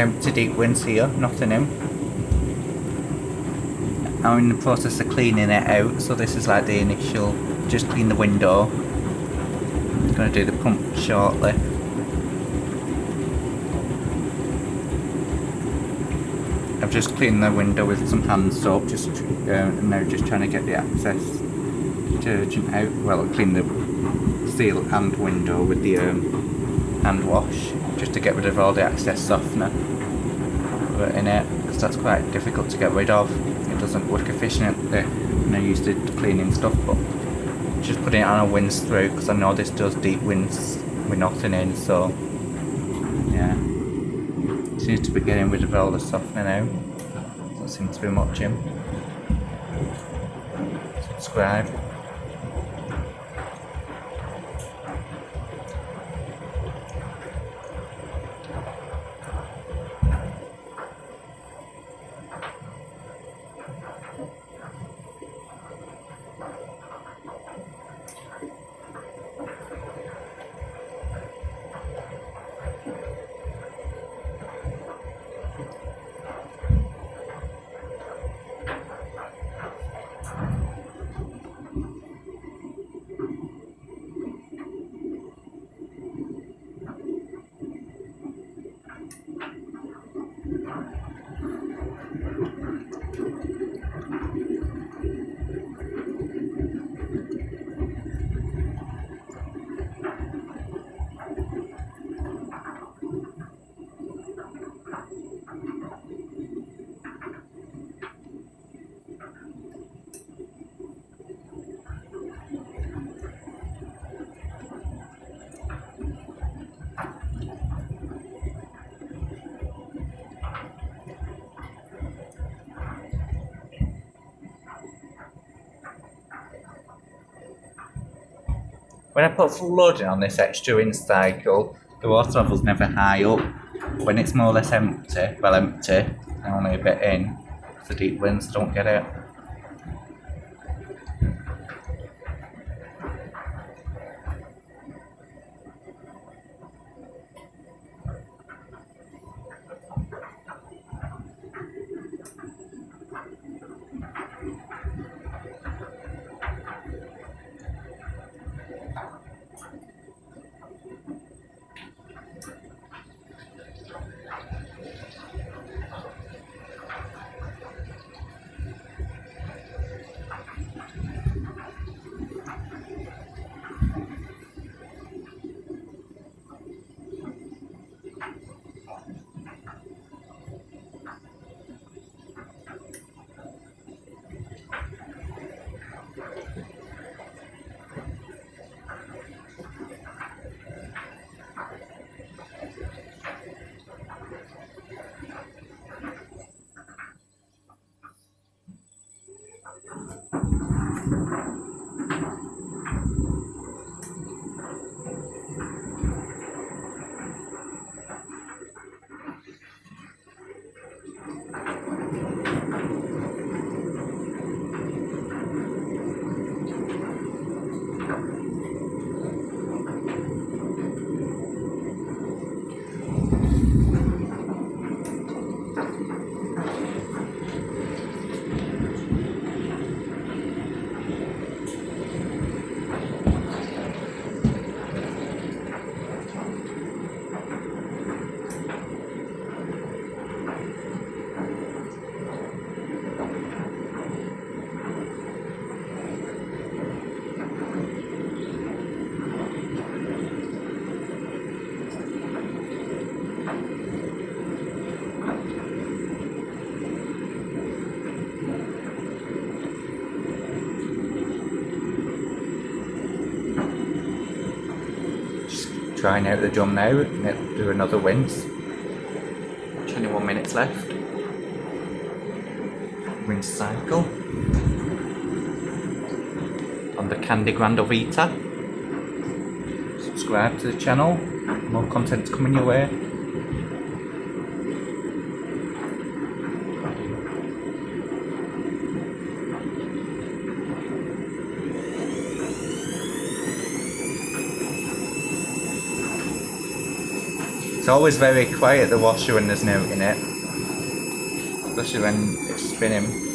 empty deep winds here, nothing in. I'm in the process of cleaning it out, so this is like the initial, just clean the window. I'm going to do the pump shortly. I've just cleaned the window with some hand soap, and now just trying to get the excess detergent out. Well, I cleaned the seal and window with the hand wash, just to get rid of all the excess softener in it, because that's quite difficult to get rid of. It doesn't work efficiently when I'm used to cleaning stuff, but just putting it on a winds through, because I know this does deep winds with nothing in, so yeah. Seems to be getting rid of all the softener now. Doesn't seem to be much in. Subscribe. When I put full loading on this extra in cycle, the water level's never high up. When it's more or less empty, and only a bit in, the deep winds don't get it. Trying out the drum now, and it'll do another winds. 21 minutes left. Wind cycle. On the Candy Grande Vita. Subscribe to the channel. More content's coming your way. always very quiet, the washer, when there's no in it. Especially when it's spinning.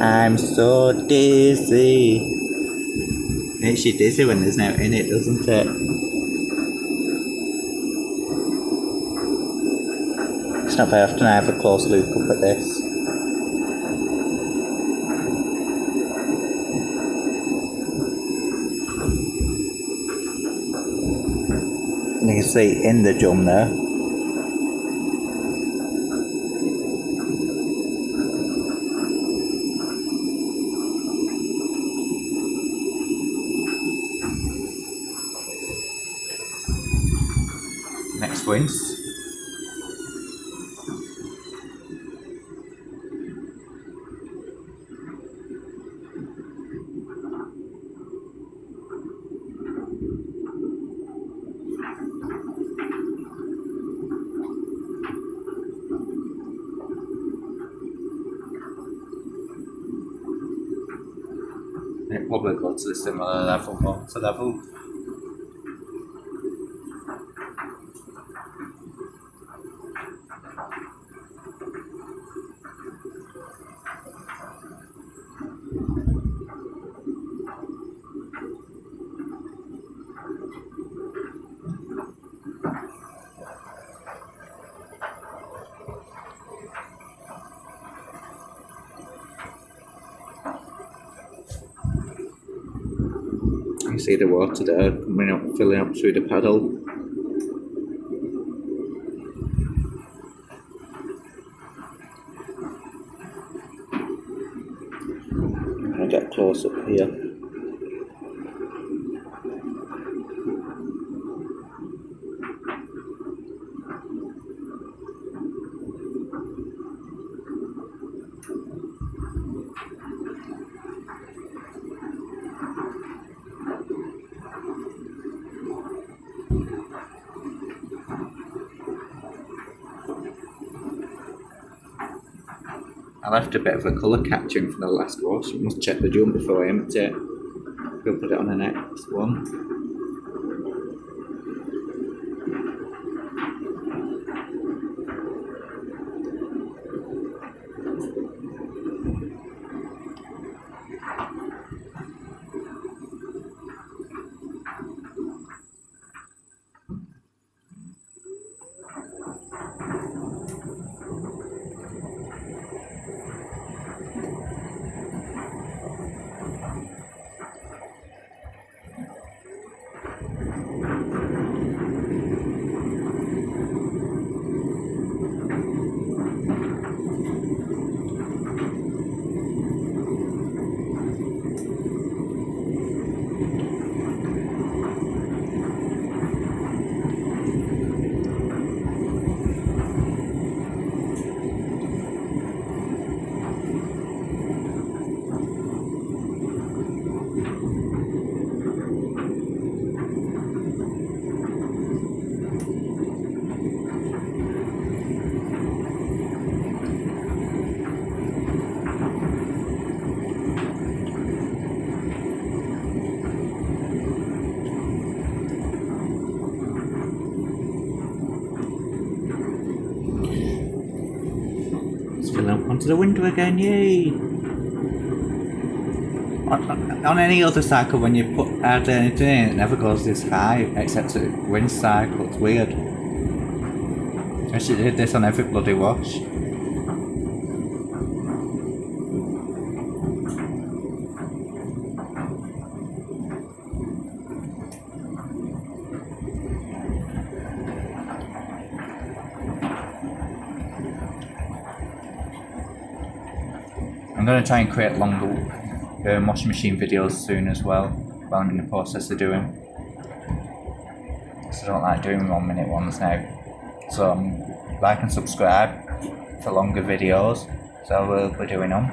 I'm so dizzy. It makes you dizzy when there's no in it, doesn't it? It's not very often I have a close look up at this. You can see in the drum there. Next ones. It probably go to the similar level, water level. You see the water there coming up, filling up through the paddle. I'll get close up here. I left a bit of a colour catching from the last wash. Must check the drum before I empty it. We'll put it on the next one. Fill up onto the window again, yay! On any other cycle, when you add anything in, it never goes this high, except a wind cycle. It's weird. I should did this on every bloody wash. I'm going to try and create longer washing machine videos soon as well, what I'm in the process of doing. So I don't like doing 1 minute ones now. So like and subscribe for longer videos, so I will be doing them.